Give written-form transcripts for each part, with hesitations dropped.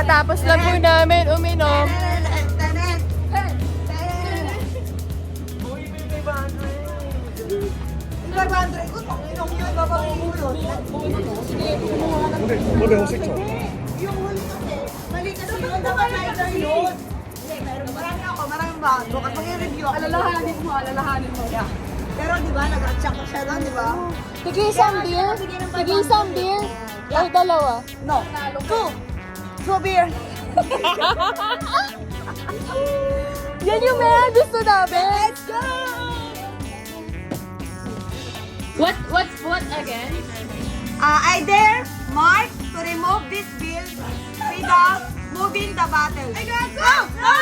Kakatapos lang po namin uminom. Muli yung sikso. Mali kasi yung nakalizer yun. Hindi, marami ako, maraming bago. At mag-review ako. Alalahanin mo. Yeah. Pero di ba, nag-check ko siya doon, di ba? Tig-isang beer? Tig-isang beer? Ay, dalawa. No. Two beer. Yan yung mga gusto namin. Let's go! What again? I dare Mark to remove this bill without moving the bottle. I got it! No!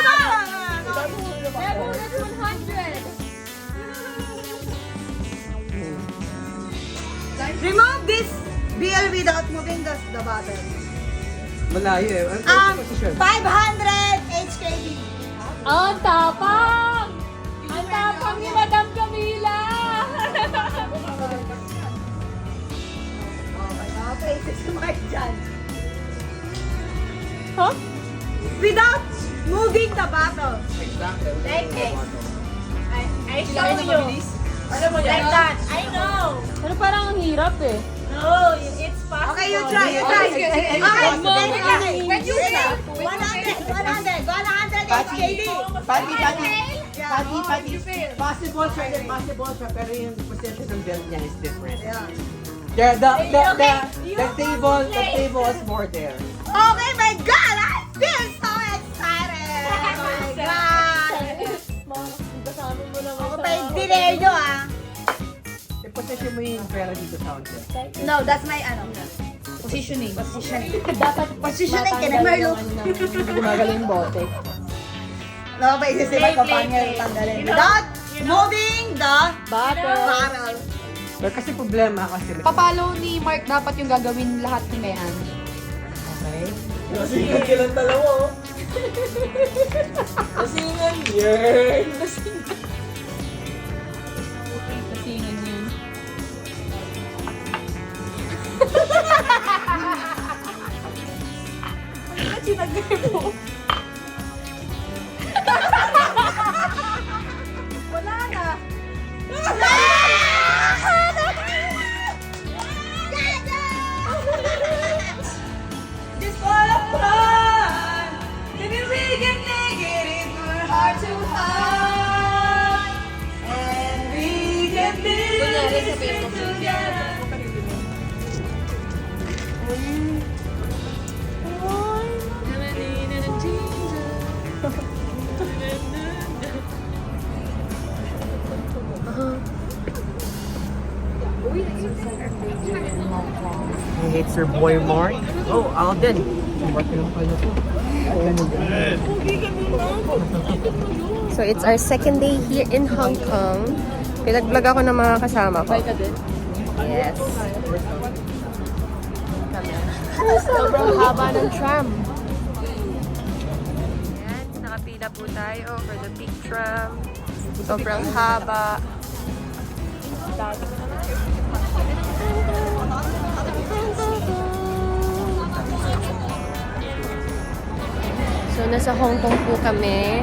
Level is 100. Remove this bill without moving the bottle. Malayo eh. 500 HKD. Ang tapang! Ang tapang ni Madam Camila! Okay, si Mark dyan. Huh? Without moving the bottle. Like this. I show you. Like that. I know. Pero parang ang hirap eh. No, it's possible. Okay, you try. Okay, When you stop. 100 HKD. Possible, pero yung position ng belt niya is different. Yeah. The table is more there. Okay, my God! I feel so excited! Oh my God! Kasama mo naman Ako pa yung delay nyo, ah. I-position mo yung pera dito sa onte. No, that's my, positioning. Dapat Positioning ka na, Marlo. Gumagaling bote. No, pa isisipan ko pa niya yung tanggalin. Without moving the barrel. Pero kasi problema kasi... Papalo ni Mark dapat yung gagawin lahat ni Mayan. Okay? Nasingan silang dalawa oh. Kasingan yun. Kasingan yun. Wala na. Just for fun. Maybe we can make it for heart to heart. And we can build this thing together. He hates her boy Mark. Oh, Alden. Mark lang pala to. So it's our second day here in Hong Kong. Pinag-vlog ako ng mga kasama ko. Yes. Sobrang haba ng tram. Ayan, nakapila po tayo for the big tram. Sobrang haba. So, nasa Hong Kong po kami.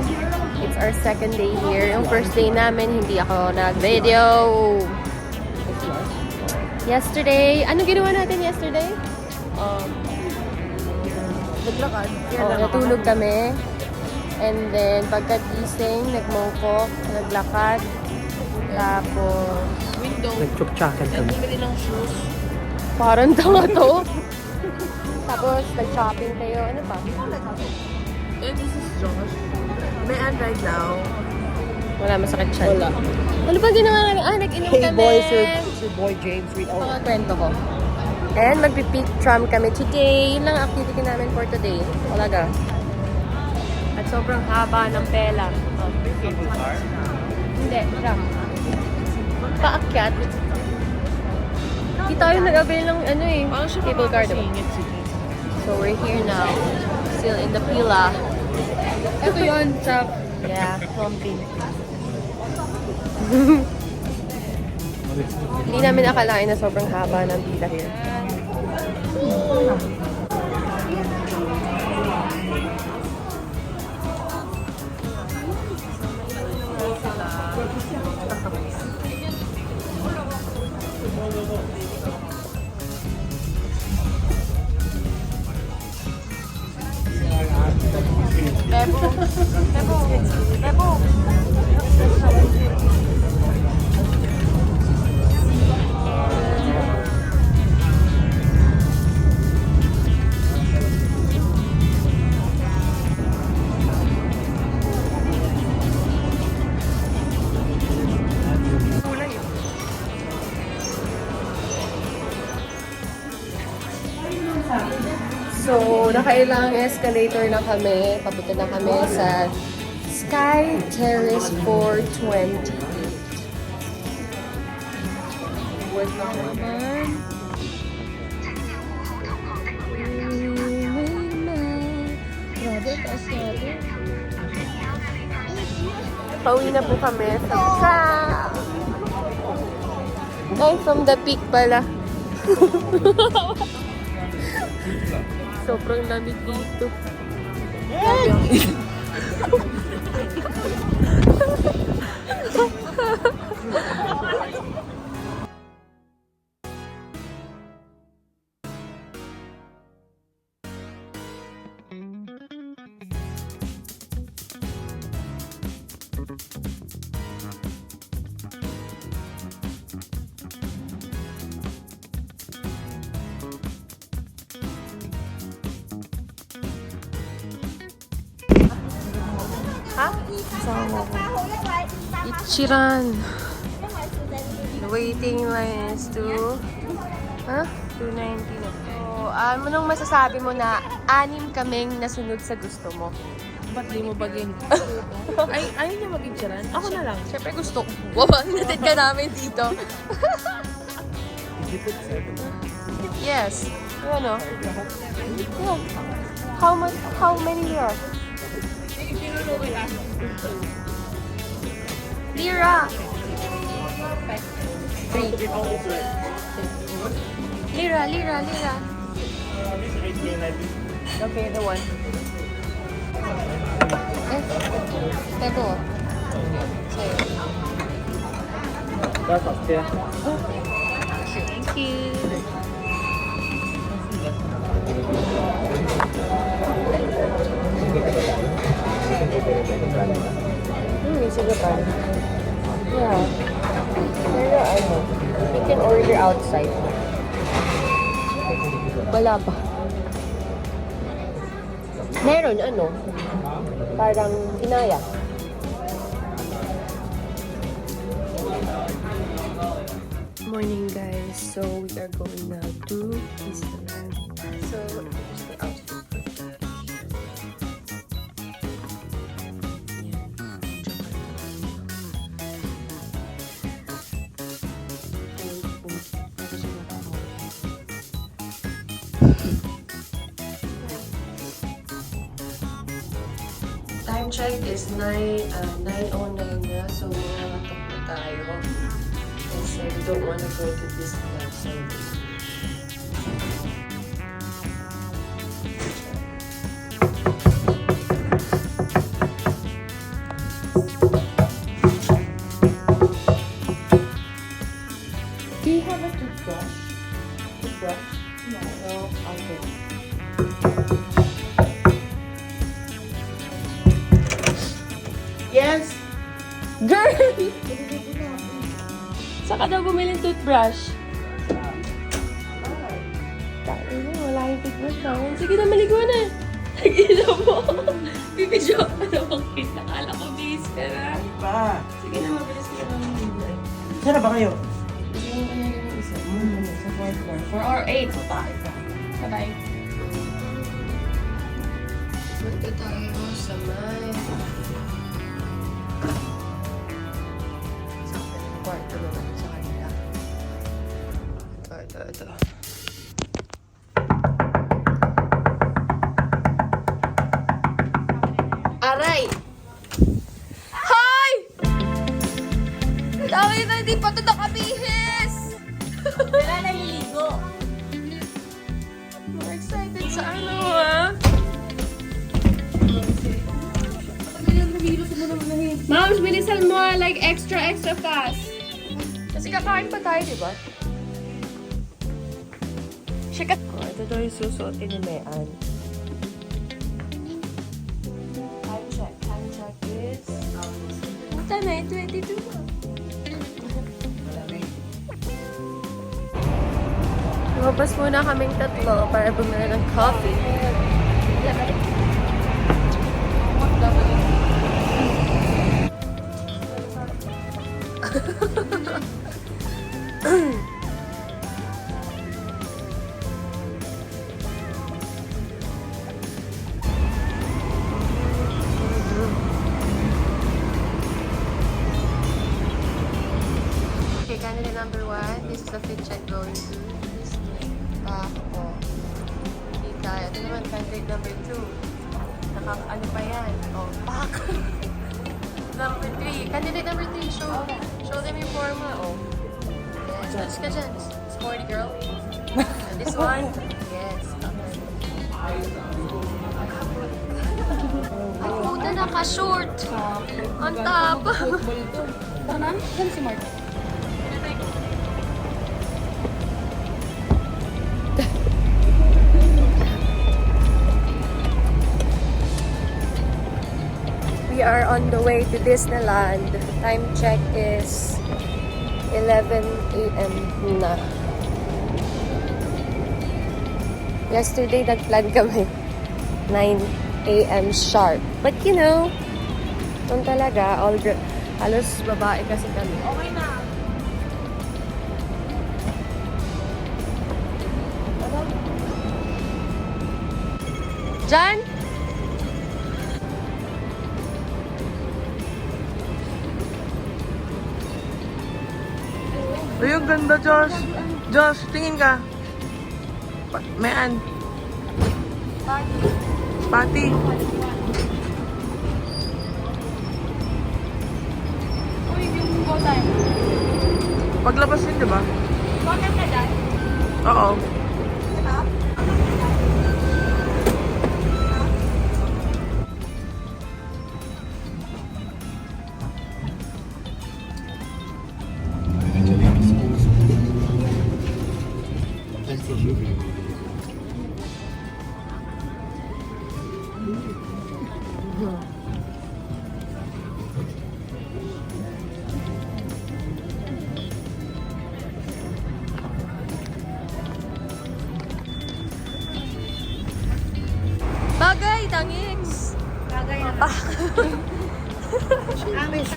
It's our second day here. Yung first day namin, hindi ako nag-video. Yesterday, ano ginawa natin yesterday? Naglakad. Natulog kami. And then, pagkagising, nagmongkok, naglakad. Tapos, Window. Nag-chuk-chakan kami. Bumili ng shoes. parang tanga to. Tapos, nag-shopping tayo. Ano pa? And this is Josh. May right now. Wala, masakit siya. Wala. Ano ba ginawa namin? Nag-inom Hey kami. boy, Sir Boy James. Mga kwento ko. And magpipick tram kami today. Yun lang ang activity namin for today. Talaga. At sobrang haba ng pela. Hindi, tram. Paakyat. Hindi tayo nag-avail ng ano eh. Cable car diba? So we're here now. Still in the pila. Ito yun sa... Yeah, pumping. Hindi namin akalain na sobrang haba ng pila here. Nakailang escalator na kami. Papunta na kami sa Sky Terrace 428. Wait na naman. Grabe, taas natin. Pauwi na po kami from the peak pala. Sobrang lamig dito. Ha? Ichiran. The waiting line is 290 na. So, anong masasabi mo na 6 kaming nasunod sa gusto mo? Ba't di mo bagin? Ayaw niya mag-insuran? Ako na lang. Siyempre gusto ko. Wow, natin ka namin dito. Yes. Ano? Yeah. How many years? Lira! 3. Lira. Okay, the one. Ito. Sa'yo. Thank you. May sagapan. Yeah. Pero ano, you can order outside. Wala pa. Meron, ano, parang inaya. Morning guys, so we are going now to Disneyland. So, here's the outfit for today. Time check is 9:09 na, so makakatok na tayo. Kasi we don't want to go to Disneyland so do you have a toothbrush? No? Okay. Yes! Girl! Saka daw bumili ng toothbrush. Tayo mo, wala yung toothbrush namin. Sige na, maligo na. Nag-ina mo. Bibidyo ka na bakit. Nakala ko bis ka na. Pa! Sige na, mabilis ka na. Saan na ba kayo? Sige na kaya yung isa. Sa 4th floor. 4 or 8. Sabay. Punta tayo sa may... kwarto naman sa kanila. Ito. Aray! Hi! Dami na hindi pa ito nakabihis! Wala naliligo. I'm excited sa ano ah. Moms, bilisan mo like extra fast. Kasi kakain pa tayo, di ba? Sikat. Oh, ito daw yung susuotin ni Mayan. Time check is... Puta na, 22. Lumabas muna kaming tatlo para bumili ng coffee. Candidate number 1, this is the fit check going to back ko. Hindi kaya. Ito naman, candidate number 2. Ano pa yan? Oh, back! Number 3. Candidate number 3, show them your forma. Oh. Yes, touch ka dyan. Sporty girl. And this one, yes. Ay, puta, naka-short. On top. Tama? Saan si Mark? We are on the way to Disneyland. Time check is 11 a.m. na. Yesterday, nag-plan kami 9 a.m. sharp. But you know, kung talaga, halos babae kasi kami. Okay na. Jan? Ay, ang ganda, Josh. Josh, tingin ka. Mayan. Pati. Uy, yung go time. Paglabas yun, di ba? Go time na dyan? Oo. Bagay, tangings! Bagay na. Amis.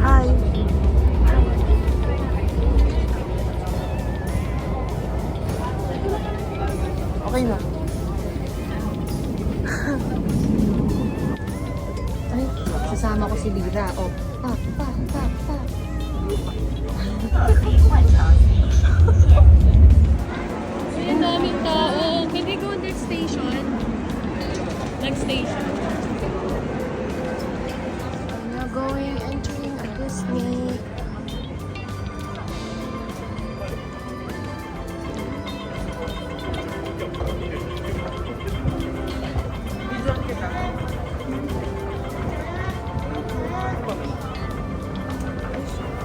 Hi. Okay na. Ay, sasama ko si Lira. Oh, pak. Ay, ang daming tao. Can we go next station? Next station. We're now entering a Disney.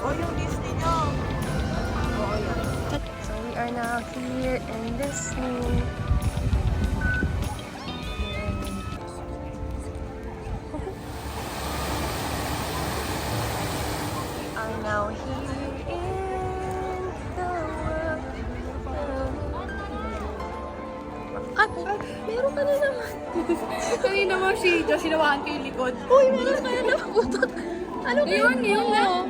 Oh, yung Disney nyo. So we are now here in Disney. We are now here in the world. Meron ka na naman. Kanina mo si Josh, sinawaan ko yung likod. Uy, meron ka na naman. Putot. Ano ba Yun na.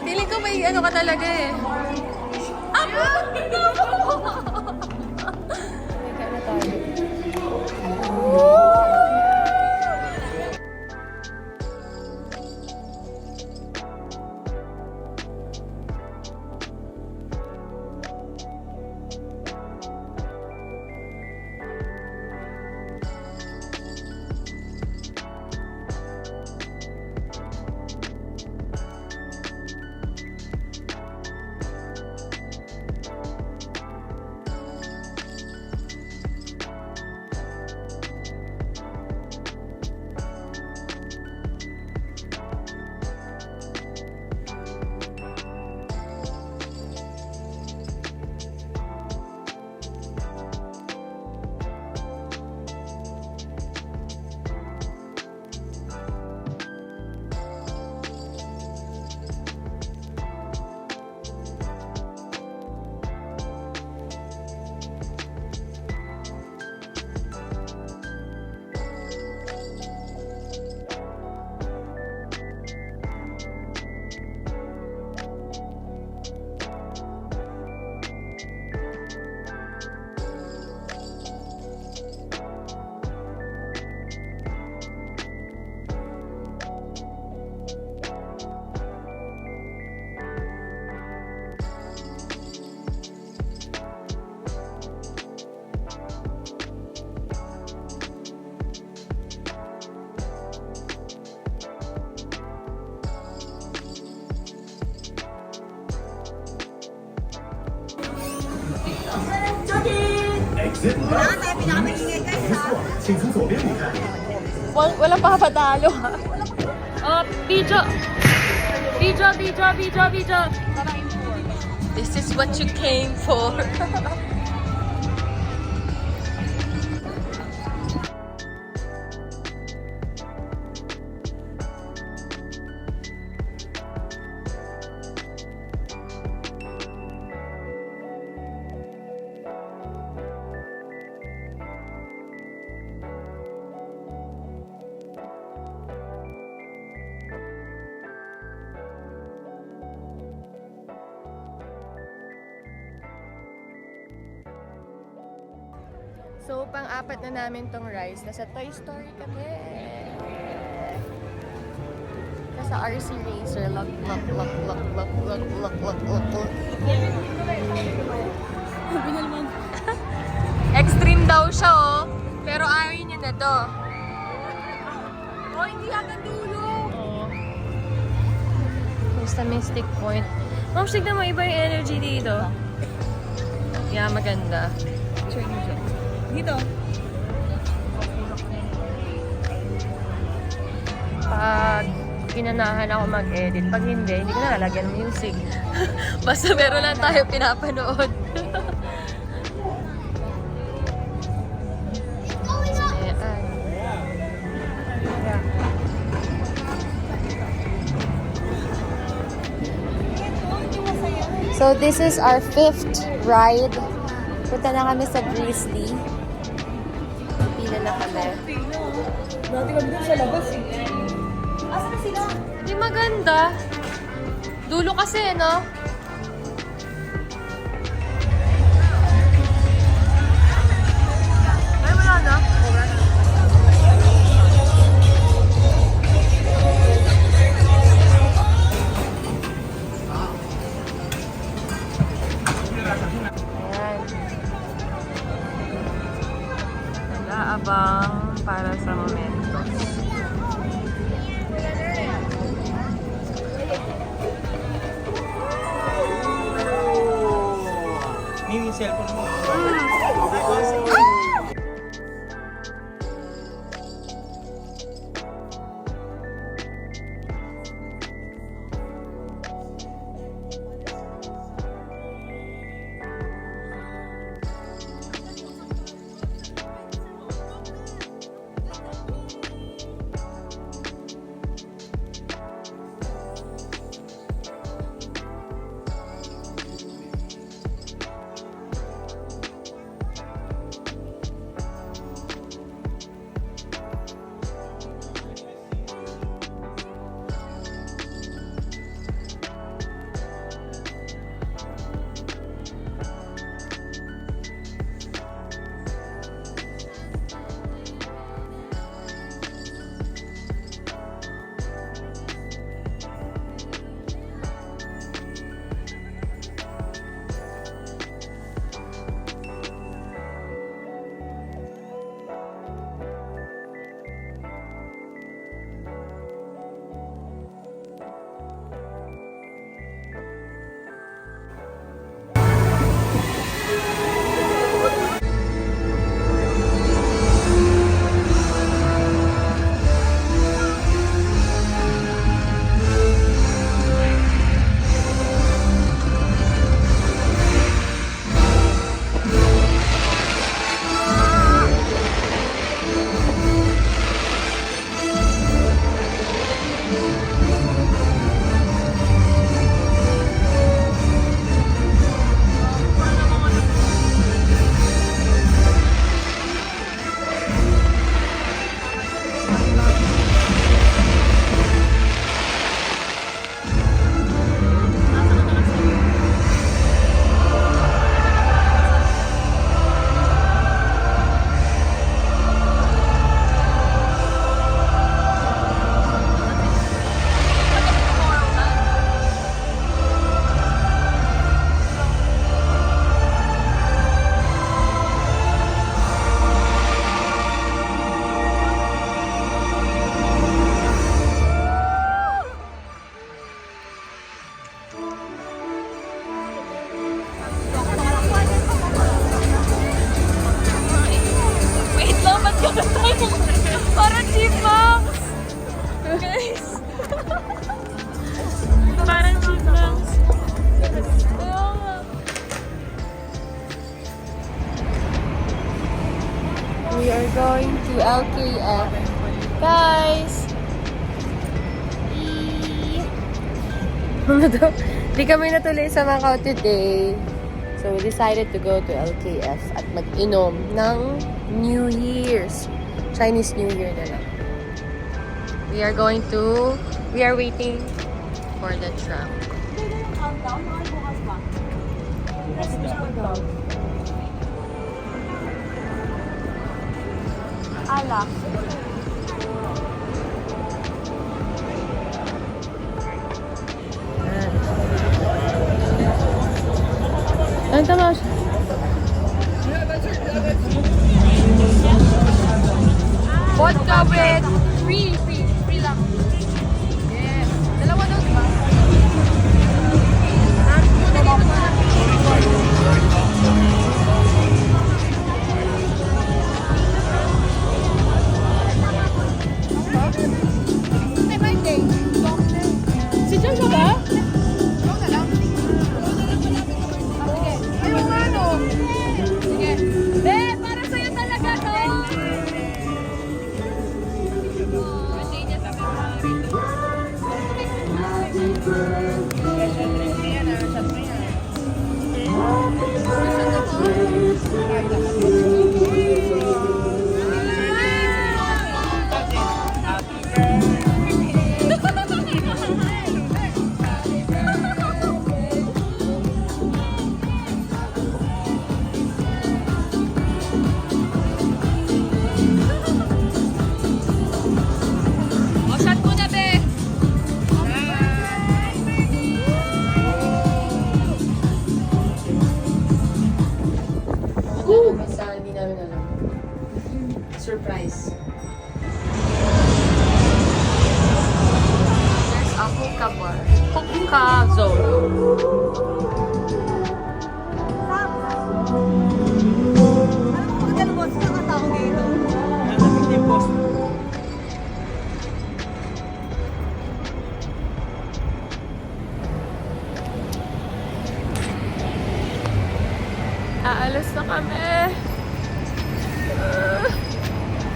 Feeling ko may ano ka talaga eh. Walang papatalo ha. Video! Video, video, video, video! This is what you came for. So, pang-apat na namin tong rides. Nasa Toy Story kami. Nasa RC Racer. Look, look, look, look, look, look, look, look, look, look. Extreme daw siya, oh. Pero ayaw niya na to. Oh, hindi hanggang dulo. Basta Mystic Point. Ma'am, tignan mo iba yung energy dito. Yeah, maganda. Dito. Pag pinanahan ako mag-edit, pag hindi ko na lalagyan ng music. Basta meron lang tayo pinapanood. Ayan. Yeah. So this is our 5th ride. Punta na kami sa Grizzly. Pila na kami. Dati kami dun sa labas eh. Asa na sila? Hindi maganda. Dulo kasi, no? Ay, wala na. Ayan. Nag-aabang para sa momento. Mimi, cellphone mo. Parang chipmunks! Guys! Parang chipmunks. We are going to LKF. Guys! Ano daw? Di kami natuloy sa Macau today. So we decided to go to LKF at mag-inom ng New Year's. Chinese New Year na lang. We are waiting for the tram. Alak. Ano tama siya? Vodka with free lang. Yeah. Dalawa daw, diba? Si John ka ba? Para sa'yo talaga to! Basta hindi namin alam. Surprise. There's a hookah bar. Hookah zone. Aalis na kami.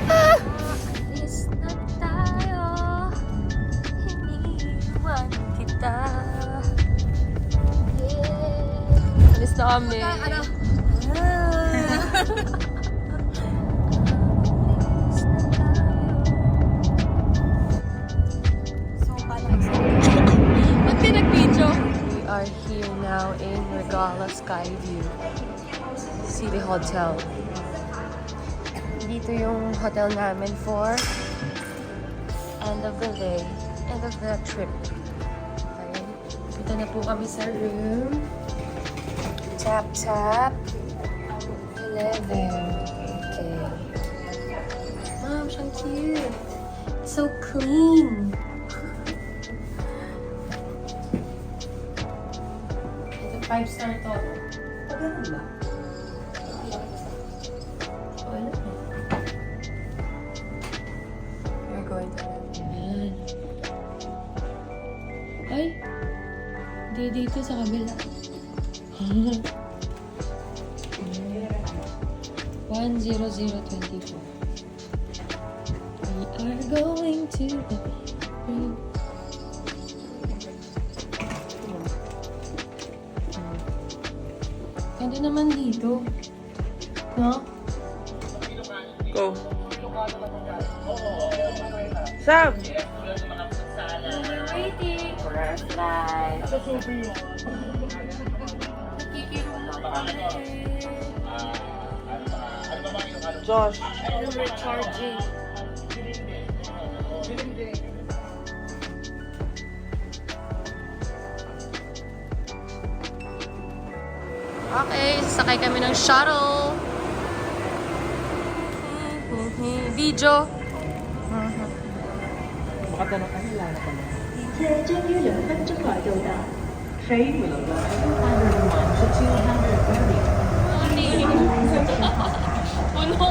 Alis na tayo. Iniwan kita. Yeah. Alis na kami. Ba't di nag-video? We are here now in Regala Skyview City Hotel. Dito yung hotel namin for end of the day, end of the trip. Ayan. Dito na po kami sa room. Tap, tap. 11. Okay. Mom, siyang cute. So clean. Ito 5-star to. Pagano ba? Wala. We're going to Ayan. Ay! Di dito sa kabila. 10024. We are going to the room. Ganda naman dito. No? Go. Sam! We're waiting for our flight. Josh. We're charging. Okay, sasakay kami ng shuttle. Video. Makatanong ka nila na pala. 车将于2分钟內到達。Train will arrive at 101 to 230. Puno po.